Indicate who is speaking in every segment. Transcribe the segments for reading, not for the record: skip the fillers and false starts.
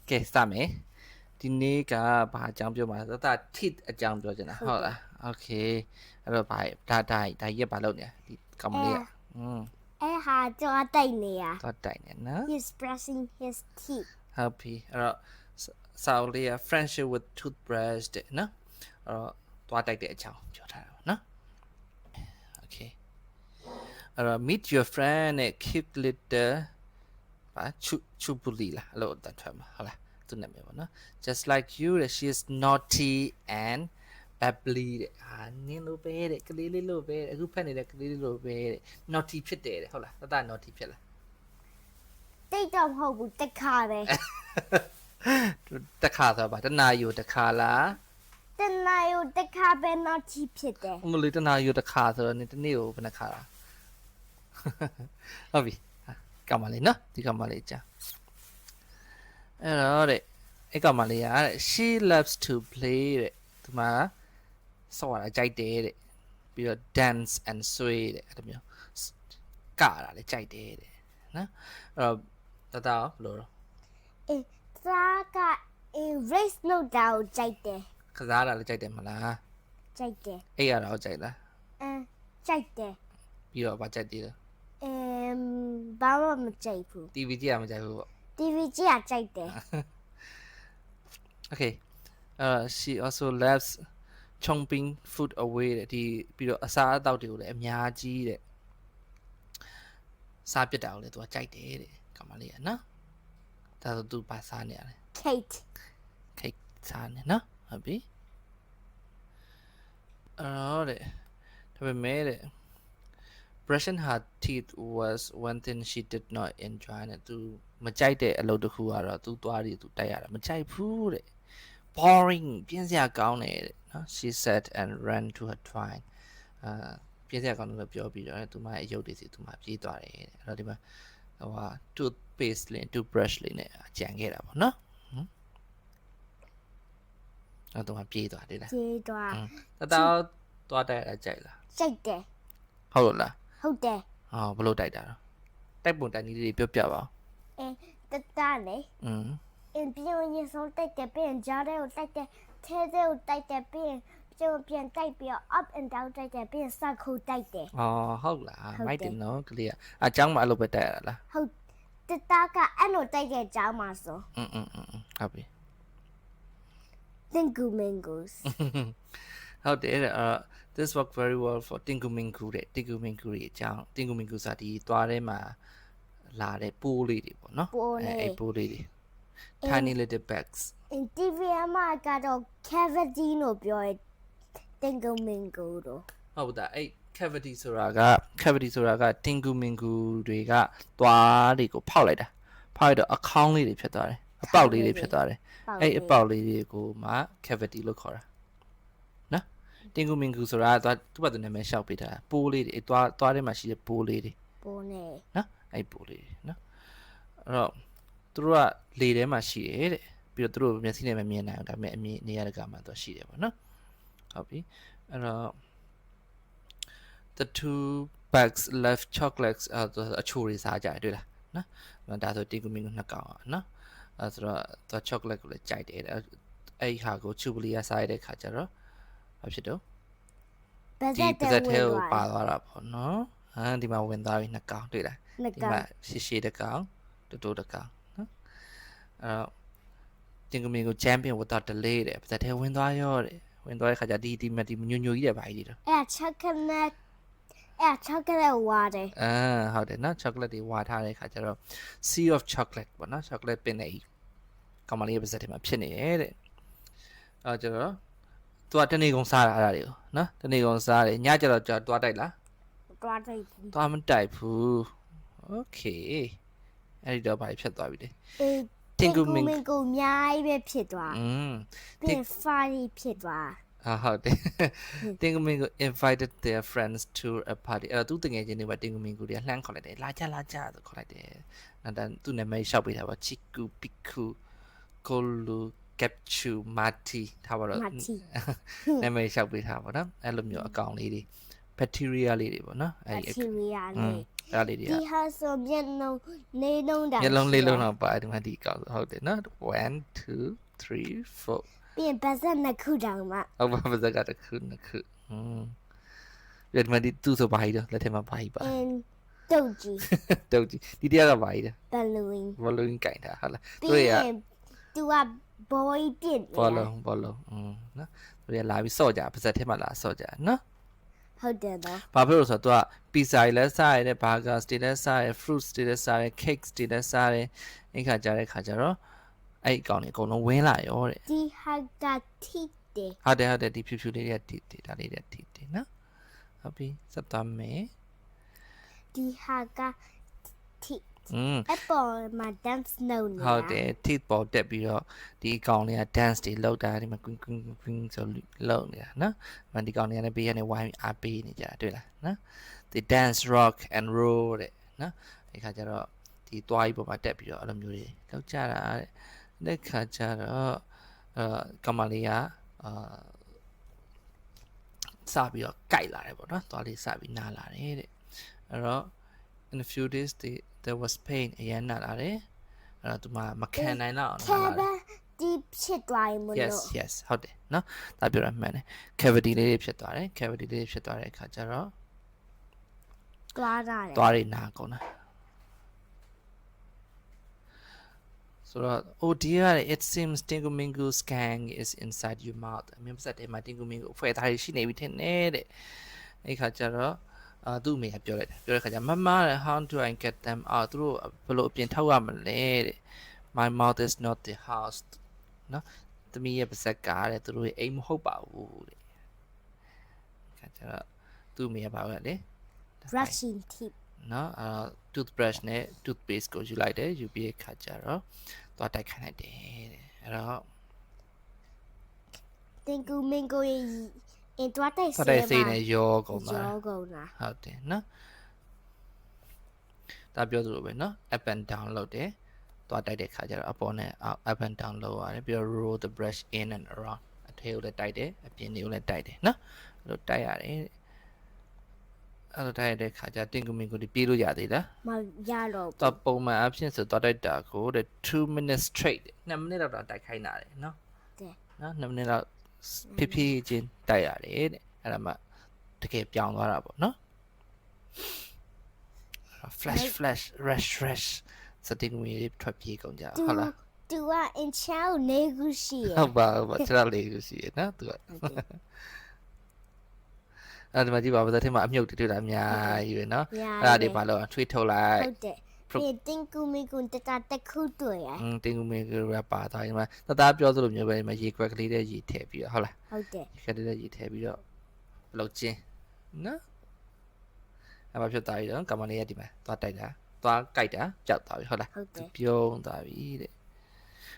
Speaker 1: ကဲစမယ်ဒီနေ့ကဘာအကြောင်းပြောမှာလဲဒါ teeth အကြောင်းပြောချင်တာဟုတ်လား okay အဲ့တော့ဘာဒါရက်ဘာလုပ်နေဒီကောင်မလေးอ่ะ
Speaker 2: အဲ့ဟာကြောတိုက်နေရ
Speaker 1: တော့တိုက်နေနော်
Speaker 2: He's brushing his teeth
Speaker 1: ဟုတ်ပြီအဲ့တော့စာအုပ်လေးက friendship with toothbrush တဲ့နော်အဲ့တော့သွားတိုက်တဲ့အကြောင်းပြောထားတာပါနော် okay အဲ့တော့ meet your friend နဲ့ keep little ဘာချူပူလီလားအဲ့လိုတတ်ထွက်မှာဟုတ်လားသူနာမည်ပေါ့နော် just like you that she is naughty and babbly တဲ့ဟာနင်းလိုပဲတဲ့ကလေးလေးလိုပဲအခုဖက်နေတဲ့ကလေးလေးလိုပဲတဲ့ naughty ဖြစ်တယ်တဲ့ဟုတ်လားတ naughty ဖြစ်လား
Speaker 2: တိတ်တော့မဟုတ်ဘူးတခါပဲ
Speaker 1: တခါဆိုပါတနာယူတခါလား
Speaker 2: တနာယူတခါပဲ naughty ဖြစ်တယ်
Speaker 1: အမလေးတနာယူတခါဆိုတော့ဒီနေ့ကိုဘယ်နှခါလားဟုတ်ပြီကမလေးနော်ဒီကမလေးကြာအဲ့တော့တဲ့အဲ့ကမလေးကတဲ့ she loves to play တဲ့ဒီမှာဆော့ရတာကြိုက်တယ်တဲ့ပြီးတော့ dance and sway တဲ့အဲ့လိုမျိုးကတာလေကြိုက်တယ်တဲ့နော်အဲ့တော့တဘလို့တော့
Speaker 2: အေးသားက race note တာကိုကြိုက်တယ်
Speaker 1: ကစားတာလည်းကြိုက်တယ်မလား
Speaker 2: ကြိုက်တယ်
Speaker 1: အဲ့ရတာကိုကြိုက်လား
Speaker 2: ကြိုက်တယ်
Speaker 1: ပြီးတော့ဗာကြိုက်သေးတယ်
Speaker 2: ဘာမှမကြိုက်ဘူး
Speaker 1: TV ကြည့်ရမကြိုက်ဘူးပေါ့
Speaker 2: TV ကြည့်ရကြိုက်တယ်
Speaker 1: Okay she also loves chomping food away တဲ့ဒီပြီးတော့အစားအသောက်တွေကိုလည်းအများကြီးတဲ့စားပြစ်တာကိုလည်းသူကကြိုက်တယ်တဲ့ကမလေးကနော်ဒါဆိုသူပါစားနေရတယ်
Speaker 2: Kate
Speaker 1: စားနေနော်ဟုတ်ပြီအဲ့တဲ့ဒါပေမဲ့တဲ့brushing her teeth was one thing she did not enjoy နဲ့သူမကြိုက်တဲ့အလုပ်တစ်ခုကတော့သူသွားပြီးသူတိုက်ရတာမကြိုက်ဘူးတဲ့ boring ပြင်းစရာကောင်းတယ်တဲ့နော် she said and ran to her twine ပြင်းစရာကောင်းတယ်လို့ပြောပြီးတော့သူမရဲ့အယုတ်တွေစီသူမပြေးသွားတယ်တဲ့အဲ့တော့ဒီမှာဟိုဟာ toothpaste လေး toothbrush လေးနဲ့ကြံခဲ့တာပေါ့နော်အဲ့တော့ပြေးသွားတယ်လား
Speaker 2: ပြေးသွား
Speaker 1: သွားတိုက်ရကြိုက်လား
Speaker 2: ကြိုက်တယ်
Speaker 1: ဟုတ်လား
Speaker 2: ဟုတ်တယ်
Speaker 1: ဘလို့တိုက်တာတော့တိုက်ပုံတိုက်နည်းလေးပြောပြပါ
Speaker 2: ဦးတလေပြင်းရင်ဆုံးတိုက်တယ်ပြီးရင်ကြားထဲကိုတိုက်တယ်ထဲထဲကိုတိုက်တယ်ပြီးရင်ပြန်တိုက်ပြီးတော့ up and down တိုက်တယ်ပြီးရင် circle တိုက်တယ်
Speaker 1: ဟုတ်လားမိုက်တယ်နော်ကလေးကအကြောင်းမှအဲ့လိုပဲတိုက်ရတာလား
Speaker 2: ဟုတ်တကအဲ့လိုတိုက်တဲ့အကြောင်းမှဆို
Speaker 1: ဟုတ်ပြီ
Speaker 2: Tingu Mingus
Speaker 1: ဟုတ်တယ်this worked very well for Tingu Mingu တဲ့ Tingu Mingu ရဲ့အကြောင်း Tingu Mingu ဆိုတာဒီသွားထဲမှာလာတဲ့ပိုးလေးတွေပေါ့နော်အဲ့ပိုးလေးတွေ tiny little bags
Speaker 2: in TV မှာကတော့ cavity လို့ပြောတယ် Tingu Mingu တော့
Speaker 1: ဟုတ်တာအဲ့ cavity ဆိုတာက Tingu Mingu တွေကသွားတွေကိုဖောက်လိုက်တာဖောက်ရတော့အခေါင်းလေးတွေဖြစ်သွားတယ်အပေါက်လေးတွေဖြစ်သွားတယ်အဲ့အပေါက်လေးတွေကိုမှ cavity လို့ခေါ်တာနော် Tingu Mingu ဆိုတာသူ့ဘာသူနာမည်ရှောက်ပေးတာပိုးလေးတွေသွားထဲမှာရှိတဲ့ပိုးလေးတွေ
Speaker 2: ပိုးနေ
Speaker 1: နော်အဲ့ပိုးလေးတွေနော်အဲ့တော့သူတို့ကလေထဲမှာရှိတယ်တဲ့ပြီးတော့သူတို့မျက်စိနဲ့မမြင်နိုင်ဘူးဒါပေမဲ့အမြင်နေရာတကာမှာသူရှိတယ်ပေါ့နော်ဟုတ်ပြီအဲ့တော့ the two bags left chocolates အချိုတွေစားကြတယ်တွေ့လားနော်ဒါဆို Tingu Mingu နှစ်ကောင်อ่ะနော်အဲ့ဆိုတော့သူ chocolate ကိုလည်းကြိုက်တယ်အဲ့ဟာကိုချူပလီကစားရတဲ့ခါကျတော့ဘာဖြစ်တော့ဒီပါဇက်ထဲကိုပါသွားတာပေါ့နော်ဒီမှာဝင်သွားပြီနှစ်ကောင်တွေ့လားဒီမှာရှည်တစ်ကောင်တိုးတစ်ကောင်နော်အဲ့တော့ Tingu Mingu champion without delay တဲ့ပါဇက်ထဲဝင်သွားရောတဲ့ဝင်သွားတဲ့ခါကျဒီညိုကြီးတဲ့ဘာကြီးတွေတော့
Speaker 2: chocolate ဝါတယ်
Speaker 1: ဟုတ်တယ်နော် chocolate တွေဝါထားတဲ့ခါကျတော့ sea of chocolate ပေါ့နော် chocolate ပင်နေကောင်မလေးရဲ့ပါဇက်ထဲမှာဖြစ်နေရဲ့တဲ့အဲ့ကျတော့သူကတနေ့ကုန်စားတာအဲ့ဒါတွေကိုနော်တနေ့ကုန်စားတယ်ညကျတော့တွားတိုက်လား
Speaker 2: တွားတိုက်ဘူး
Speaker 1: တွားမတိုက်ဘူး okay အဲ့ဒီတော့ဘာဖြစ်သွားပြီလဲ
Speaker 2: Tingu Mingu အများကြီးပဲဖြစ်သွားပြီး funny ဖြစ်သွား
Speaker 1: ဟုတ်တယ် Tingu Mingu invited their friends to a party အဲ့တော့သူတငယ်ချင်းတွေပါ Tingu Mingu တွေကလှမ်းခေါ်လိုက်တယ်လာကြဆိုခေါ်လိုက်တယ်နောက်တော့သူနာမည်ရှောက်ပေးတာပါ Chiku Piku Kolu Capchu Mati ထားပါတော့နာမည်ရှောက်ပေးထားပါတော့အဲ့လိုမျိုးအကောင်လေးတွေ bacteria လေးတွေပေါ့နော်
Speaker 2: အဲ့ bacteria လေး
Speaker 1: အဲ့လေးတွေက
Speaker 2: ဒီဟာဆိုမျက်လုံးလေးလုံးတာ
Speaker 1: မျက်လုံးလေးလုံးတော့ပါတယ်ဒီမှာဒီကောက်ဟုတ်တယ်နော်1 2 3 4
Speaker 2: ပြီးရင်ပါဇက်နှစ်ခုတောင်မှ
Speaker 1: ဟုတ်ပါပါစကားတစ်ခုနှစ်ခုဒီမှာဒီသူ့ဆိုပါဟိတော့လက်ထဲမှာပါဟိပါ
Speaker 2: တုတ်ကြီး
Speaker 1: တုတ်ကြီးဒီတရားကပါဟိတယ်
Speaker 2: ဘလူးင်း
Speaker 1: ဘောလုံးကင်တာဟုတ်လား
Speaker 2: ပြီးရင် तू ကဘောကြီးပြစ်
Speaker 1: ဘောလုံးနော်သူတွေကလာပြီးစော့ကြပါစက်ထဲမှာလာစော့ကြနော်
Speaker 2: ဟုတ်တယ်တော့
Speaker 1: ဘာဖြစ်လို့ဆိုတော့ तू က pizza တွေလည်းစားရတယ် burgers တွေလည်းစားရတယ် fruits တွေလည်းစားရတယ် cakes တွေလည်းစားရတယ်အဲ့ခါကြတဲ့ခါကျတော့အဲ့အကောင်တွေအကုန်လုံးဝင်းလာရောတဲ့
Speaker 2: ဒီဟာကထိတယ်
Speaker 1: ဟုတ်တယ်ဒီဖြူဖြူလေးတွေကတီတီဒါလေးတွေတီတီနော်ဟုတ်ပြီစက်သွားမယ်
Speaker 2: ဒီဟာကထိ
Speaker 1: အ
Speaker 2: Apple မှာ dance လုပ်နေတာ
Speaker 1: ဟုတ်တယ် teeth ပေါ်တက်ပြီးတော့ဒီအကောင်လေးက dance တွေလုပ်တာဒီမှာ queen queen queen ဆိုလုပ်နေတာနော်မန်ဒီကောင်လေးကလည်းဘေးကနေဝိုင်းအားပေးနေကြတွေ့လားနော်ဒီ dance rock and roll တဲ့နော်အဲ့ခါကျတော့ဒီသွားကြီးပေါ်မှာတက်ပြီးတော့အဲ့လိုမျိုးတွေလောက်ကြတာတဲ့လက်ခါကျတော့ကမလေးကစပြီးတော့ကြိုက်လာတယ်ပေါ့နော်သွားလေးစပြီးနားလာတယ်တဲ့အဲ့တော့ in a few days there was pain အရင်နာလာတယ်အဲ့တော့သူမခံနိုင်တော့နားလာတယ်
Speaker 2: ဒီဖြစ်သွားရင်မလို့
Speaker 1: yes ဟုတ်တယ်နော်ဒါပြောရမှန်တယ် cavity လေးတွေဖြစ်သွားတယ် cavity လေးတွေဖြစ်သွားတဲ့အခါကျတော့
Speaker 2: သွားတာတယ်
Speaker 1: သွားရနာကုန်တာဆိုတော့ oh dear it seems Tingu Mingu skank is inside your mouth အမြင်ပတ်သက်တယ်မှာ Tingu Mingu အဖွဲသားတွေရှိနေပြီထင်နေတဲ့အဲ့ခါကျတော့သူ့အမေကပြောလိုက်တယ်ပြောတဲ့ခါကျမမ how do I get them out သူတို့ဘယ်လိုအပြင်ထုတ်ရမလဲတဲ့ my mouth is not the house နော်သမီးရဲ့ပါဇက်ကတဲ့သူတို့ရဲ့အိမ်မဟုတ်ပါဘူးတဲ့ခါကျတော့သူ့အမေကပြောလိုက်လေ
Speaker 2: brushing teeth
Speaker 1: နော်toothbrush နဲ့ toothpaste ကိုယူလိုက်တယ်ယူပြီးခါကျတော့သွားတိုက်ခိုင်းလိုက်တယ်တဲ့အဲ့တော့
Speaker 2: တင်ကူမင်ကိုရင်သွားတိုက်
Speaker 1: သွားတိုက်စိတ်နဲ့ရောကုန်တာ
Speaker 2: ရောကုန်တာ
Speaker 1: ဟုတ်တယ်နော်ဒါပြောသလိုပဲနော် up and down လုပ်တယ်သွားတိုက်တဲ့ခါကျတော့အပေါ်နဲ့ up and down လုပ်ရတယ်ပြီးတော့ roll the brush in and around အထဲကိုလည်းတိုက်တယ်အပြင်တွေကိုလည်းတိုက်တယ်နော်အဲ့လိုတိုက်ရတယ်အဲ့လိုတိုက်ရတဲ့ခါကျတင်ကူမင်ကိုဒီပြေးလို့ရသေးလား
Speaker 2: မရတော့
Speaker 1: တော့ပုံမှန်အဖြစ်ဆိုတော့တိုက်တာကိုတဲ့2 minutes straight 2 minute တော့တိုက်ခိုင်းတာတယ်နော်
Speaker 2: တဲ့
Speaker 1: နော်2 minute တော့ဖြည်းဖြည်းချင်းတိုက်ရတယ်တဲ့အဲ့ဒါမှတကယ်ပြောင်းသွားတာပေါ့နော် flash rush စတင်ဝင်ထွက်ပြေးကုန်ကြဟုတ်လား
Speaker 2: သူက in chow နေခုရှိရ
Speaker 1: ဟုတ်ပါခြေထောက်လေးကိုရှိရနော်သူကအဲ့ဒီမှာကြည့်ပါဘာသာထဲမှာအမြုပ်တွေ့တာအများကြီးပဲနော်အဲ့ဒါတွေပါလို့ထွေးထုတ်လိုက်
Speaker 2: ဟုတ်တယ်ပြီးတင်ကူမင်ကိုတခုတွေ့ရ
Speaker 1: တင်ကူမင်းကပါသွားဒီမှာတသားပြောသလိုမျိုးပဲဒီမှာရေခွက်ကလေးနဲ့ရေထည့်ပြီးတော့ဟုတ်လား
Speaker 2: ဟုတ်တယ်
Speaker 1: ရေခွက်လေးနဲ့ရေထည့်ပြီးတော့ဘလောက်ချင်းနော်အဲ့မှာဖြစ်သွားပြီတော့ကမ္မလေးကဒီမှာသွားတိုက်တာသွားကြိုက်တာကြောက်သွားပြီဟုတ်လား
Speaker 2: ဟုတ်တယ်
Speaker 1: ပြုံးသွားပြီတဲ့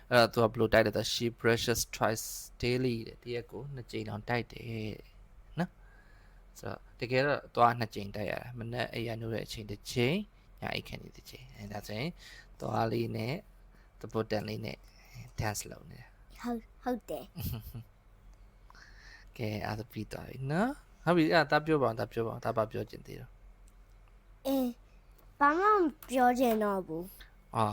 Speaker 1: အဲ့တော့သူကဘလို့တိုက်တယ်ဆို she brushes twice daily တဲ့တရက်ကို2ကြိမ်တောင်တိုက်တယ်နော်ဆိုတော့တကယ်တော့သွား2ကြိမ်တိုက်ရတာမနေ့အိယာနိုးတဲ့အချိန်တစ်ကြိမ်ညအိတ်ခင်းနေတစ်ကြိမ်အဲဒါဆိုရင်သွားလေးနဲ့တပုတ်တန်လေးနဲ့ dance လုပ်နေတာ
Speaker 2: ဟုတ်တယ်
Speaker 1: ကဲအဲ့ဒါပြီးသွားပြီနော်ဟုတ်ပြီအဲ့ဒါပြောပါအောင်ဒါပါပြောချင်သေးတော့
Speaker 2: ဘာမှမပြောချင်တော့ဘူး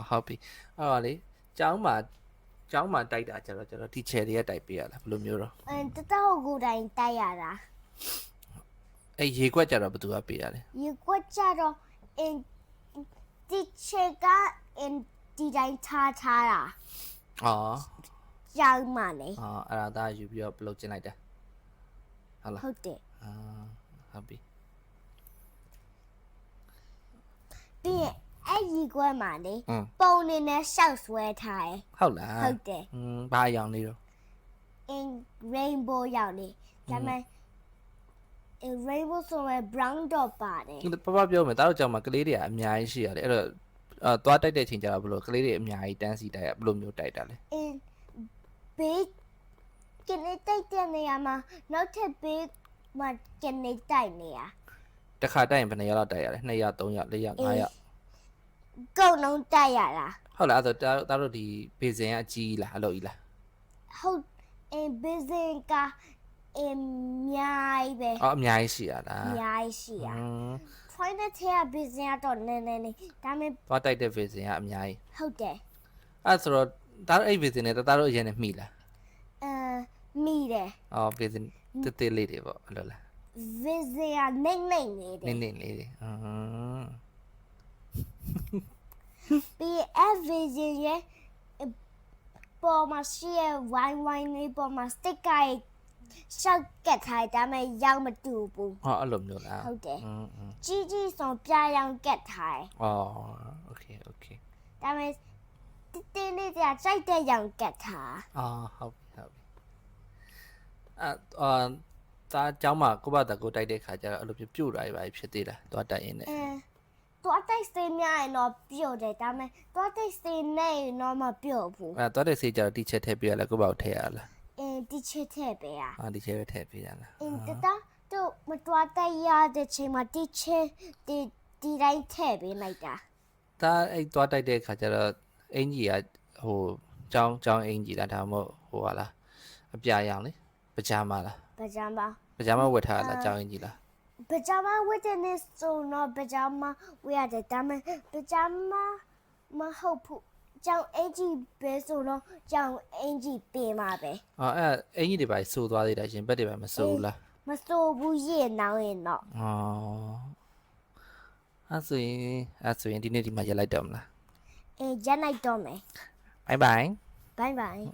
Speaker 1: ဟုတ်ပြီအဲ့တော့လေကျောင်းမှာတိုက်တာကျတော့ teacher တွေကတိုက်ပေးရလားဘယ်လိုမျိုးတော့
Speaker 2: တတောက်ကိုယ်တိုင်တိုက်ရတာ
Speaker 1: အဲ့ရေခွက်ကျတော့ဘယ်သူကပေးရလဲ
Speaker 2: ရေကွက်ကြတော့ဒီချက်က ဒီတိုင်းထားတာ ကျောင်းမှာလေ
Speaker 1: အဲ့ဒါယူပြီးတော့ဘယ်လိုကျင်လိုက်တာဟုတ်လား
Speaker 2: ဟုတ်တယ်
Speaker 1: ဟုတ်ပြီ
Speaker 2: ပြီးရင်အဲ့ဒီကွက်မှာလေပုံနေနဲ့ရှောက်ဆွဲထားတယ်
Speaker 1: ဟုတ်လား
Speaker 2: ဟုတ်တယ်
Speaker 1: ဘာအရောင်လေးတော့
Speaker 2: rainbow ရောက်နေဒါပေမဲ့ rainbow ဆိုရင် brown dot ပါတယ်
Speaker 1: ပပပြောမယ်တားတော့ကြောင်မှာကလေးတွေကအများကြီးရှိရတယ်အဲ့တော့သွားတိုက်တဲ့ချိန်ကျတော့ဘယ်လိုကလေးတွေအများကြီးတန်းစီတိုက်ရဘယ်လိုမျိုးတိုက်တာလဲ
Speaker 2: ဘေးကနေတိုက်တဲ့နေရာမှာနောက်ထပ်ဘေးမှာကနေတိုက်နေရ
Speaker 1: တစ်ခါတိုက်ရင်ဘယ်နှစ်ယောက်လောက်တိုက်ရလဲ2ယောက်3ယောက်4ယောက်5ယောက်
Speaker 2: ကုန်လုံးတိုက်ရတာ
Speaker 1: ဟုတ်လားအဲ့တော့တားတို့ဒီဘေစင်ကအကြီးလားအလုပ်ကြီးလား
Speaker 2: ဟုတ်ဘေးစင်ကအများကြီးပဲ
Speaker 1: အများကြီးရှိရလား
Speaker 2: အများကြီးရှိရ point နဲ့ထဲက vision ကတော့နည်းနည်းလေးဒါပေမဲ့
Speaker 1: သွားတိုက်တဲ့ vision ကအများကြီး
Speaker 2: ဟုတ်တယ်
Speaker 1: အဲ့ဆိုတော့ဒါအဲ့ vision နဲ့တသားတို့အရင်နဲ့မိလား
Speaker 2: မိတယ်
Speaker 1: အော် vision တစ်တစ်လေးတွေပေါ့အဲ့လိုလား
Speaker 2: vision ကနေနေနေတယ်
Speaker 1: နင်းလေးတွေ
Speaker 2: ပြီးvision ရဲ့ပေါ်မှာရှိရဲ့ wine လေးပေါ်မှာ sticker ရှောက်ကတ်ထားတယ်ဒါပေမဲ့ရောက်မတူဘူး
Speaker 1: ဟောအဲ့လိုမျိုးလား
Speaker 2: ဟုတ်တယ်
Speaker 1: อืม
Speaker 2: ကြီးကြီးဆုံးပြရောင်ကတ်ထားတယ်
Speaker 1: อ๋อโอเคโอเค
Speaker 2: ဒါပေမဲ့တင်းလေးကြာကြိုက်တဲ့ရောင်ကတ်ထား
Speaker 1: อ๋อဟုတ်ပြီဒါအကြောင်းမှာကိုဘတကိုတိုက်တဲ့ခါကျတော့အဲ့လိုပြုတ်တာတွေပါဖြစ်သေးလားသွားတိုက်ရင်လည်း
Speaker 2: တော့တိုက်စင်းများရင်တော့ပြုတ်တယ်ဒါပေမဲ့တော့တိုက်စင်းနဲ့ရင်တော့မပြုတ်ဘူး
Speaker 1: သွားတဲ့ဆေးကျတော့တီချက်ထည့်ပြရလားကိုဘကိုထည့်ရလား
Speaker 2: ဒီချစ်တဲ့ပဲอ่ะ
Speaker 1: ဒီချက်ပဲထည့်ပြရလား
Speaker 2: တတတော့မတော်တိုက်ရတဲ့ချိန်မှာဒီချစ်ဒီတိုင်းထည့်ပေးလိုက်တာ
Speaker 1: ဒါအဲ့သွားတိုက်တဲ့ခါကျတော့အင်ကြီးကဟိုចောင်းအင်ကြီးလားဒါမှမဟုတ်ဟိုဟာလားအပြာရောင်လေပကြမ်းမလား
Speaker 2: ပကြမ်းပါ
Speaker 1: ပကြမ်းမဝတ်ထားလားចောင်းအင်ကြီးလား
Speaker 2: ပကြမ်းမဝတ်တဲ့နေ့ဆိုတော့ပကြမ်းမဝတ်ရတယ်ဒါပေမဲ့ပကြမ်းမမဟုတ်ဘူးကြောင်အင်ကြီးပဲဆိုတော့ကြောင်အင်ကြီးပြင်ပါပဲ
Speaker 1: အဲ့အင်ကြီးတွေပါစိုးသွားသေးတာရှင်ဘက်တွေပါမစိုးဘူးလား
Speaker 2: မစိုးဘူးရေနောင်းရင်တော့
Speaker 1: အဲ့ဆိုရင်ဒီနေ့ဒီမှာရက်လိုက်တော့မလား
Speaker 2: ရက်လိုက်တော့မယ်
Speaker 1: bye bye
Speaker 2: bye bye